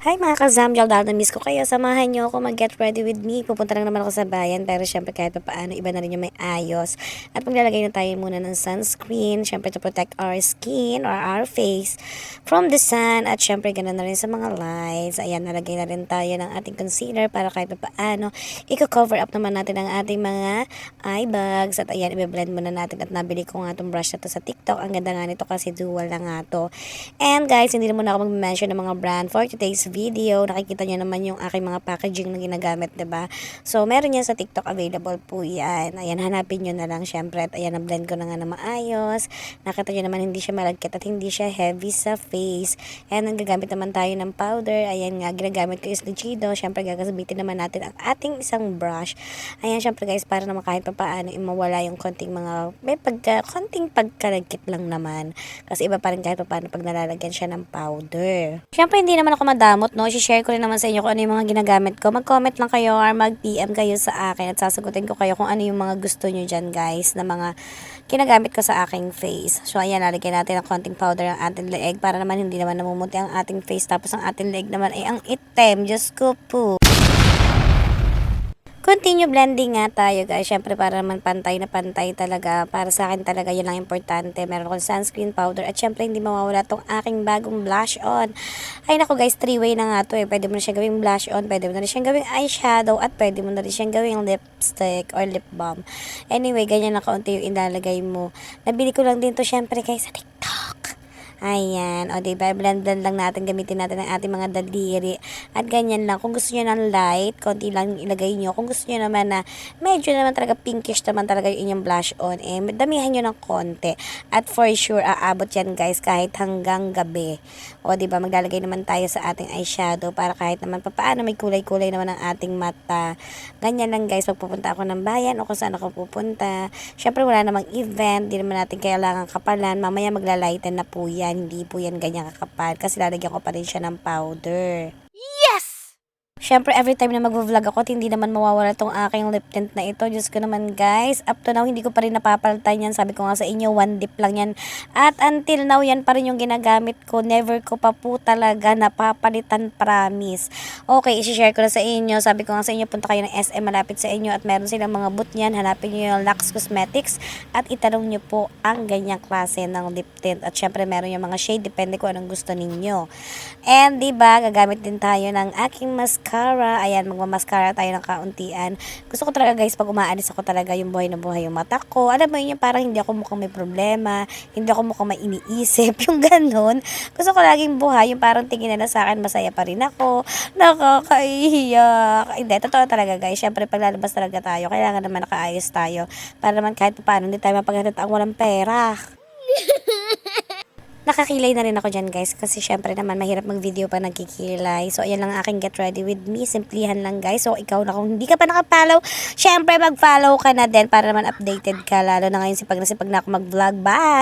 Hi mga ka-Zamjal, dahil na-miss ko kayo, samahan nyo ako mag-get ready with me. Pupunta lang naman ako sa bayan, pero syempre kahit pa paano, iba na rin yung may ayos. At maglalagay na tayo muna ng sunscreen, syempre to protect our skin or our face from the sun. At syempre ganoon na rin sa mga lights. Ayan, nalagay na rin tayo ng ating concealer para kahit pa paano, i-cover up naman natin ang ating mga eye bags. At ayan, i-blend muna natin. At nabili ko nga itong brush na to sa TikTok. Ang ganda nga nito kasi dual na nga to. And guys, hindi na muna ako mag-mention ng mga brand for today's video. Nakikita nyo naman yung aking mga packaging na ginagamit, 'di ba? So, meron yan sa TikTok, available po yan. Ayan, hanapin nyo na lang syempre. At ayan, na-blend ko na nga na maayos. Nakita nyo naman, hindi siya malagkit at hindi siya heavy sa face. Ayan, gagamit naman tayo ng powder. Ayan nga, ginagamit ko is Lucido. Syempre, gagamitin naman natin ang ating isang brush. Ayan, syempre guys, para naman kahit pa paano, mawala yung konting mga, konting pagkalagkit lang naman. Kasi iba pa rin kahit pa paano pag nalalagyan siya ng powder. Syempre, hindi naman ako madamot, no? I-share ko rin naman sa inyo kung ano yung mga ginagamit ko. Mag-comment lang kayo or mag-PM kayo sa akin at sasagutin ko kayo kung ano yung mga gusto nyo dyan, guys, na mga ginagamit ko sa aking face. So, ayan, lalagyan natin ng konting powder ang ating leeg para naman hindi naman namumuti ang ating face. Tapos, ang ating leeg naman ay ang itim. Diyos ko po. Continue blending nga tayo guys. Syempre para naman pantay na pantay talaga. Para sa akin talaga yun lang importante. Meron akong sunscreen powder. At syempre hindi mawawala tong aking bagong blush on. Ay nako guys, 3-way na nga to eh. Pwede mo na siyang gawing blush on. Pwede mo na rin siyang gawing eyeshadow. At pwede mo na rin siyang gawing lipstick or lip balm. Anyway, ganyan na kaunti yung ilalagay mo. Nabili ko lang din to syempre guys sa TikTok. Ayan. O, diba? Blend-blend lang natin. Gamitin natin ang ating mga daliri. At ganyan lang. Kung gusto nyo ng light, konti lang ilagay nyo. Kung gusto nyo naman na medyo naman talaga pinkish naman talaga yung inyong blush on, eh, damihan nyo ng konti. At for sure, aabot yan guys kahit hanggang gabi. O, diba? Maglalagay naman tayo sa ating eyeshadow para kahit naman paano may kulay-kulay naman ang ating mata. Ganyan lang guys. Pagpupunta ako ng bayan o kung saan ako pupunta. Syempre, wala namang event. Di naman natin kailangan kapalan. Mamaya maglalighten na po yan. Hindi po yan ganyan kakapal kasi lalagyan ko pa rin siya ng powder. Yes! Syempre, every time na mag-vlog ako, hindi naman mawawala tong aking lip tint na ito. Diyos ko naman guys, up to now, hindi ko pa rin napapalitan yan. Sabi ko nga sa inyo, one dip lang yan. At until now, yan pa rin yung ginagamit ko. Never ko pa po talaga napapalitan, promise. Okay, isi-share ko na sa inyo. Sabi ko nga sa inyo, punta kayo ng SM malapit sa inyo at meron silang mga booth niyan. Hanapin nyo yung Lux Cosmetics at itanong nyo po ang ganyang klase ng lip tint. At syempre, meron yung mga shade, depende kung anong gusto ninyo. And diba, gagamit din tayo ng aking mascara. Ayan, magmamascara tayo ng kauntian. Gusto ko talaga guys, pag umaalis ako talaga yung buhay na buhay yung mata ko. Alam mo yun, parang hindi ako mukhang may problema, hindi ako mukhang may iniisip, yung ganun. Gusto ko laging buhay, yung parang tingin nila sa akin, masaya pa rin ako. Nakakaiyak. Hindi, totoo talaga guys. Syempre, pag lalabas talaga tayo, kailangan naman nakaayos tayo. Para naman kahit paano, hindi tayo mapaghanap ang walang pera. Nakakilay na rin ako dyan guys kasi syempre naman mahirap mag-video pa nagkikilay. So ayan lang aking get ready with me. Simplihan lang guys. So ikaw na kung hindi ka pa nakapollow, syempre mag-follow ka na din para naman updated ka. Lalo na ngayon sipag na ako mag-vlog. Bye!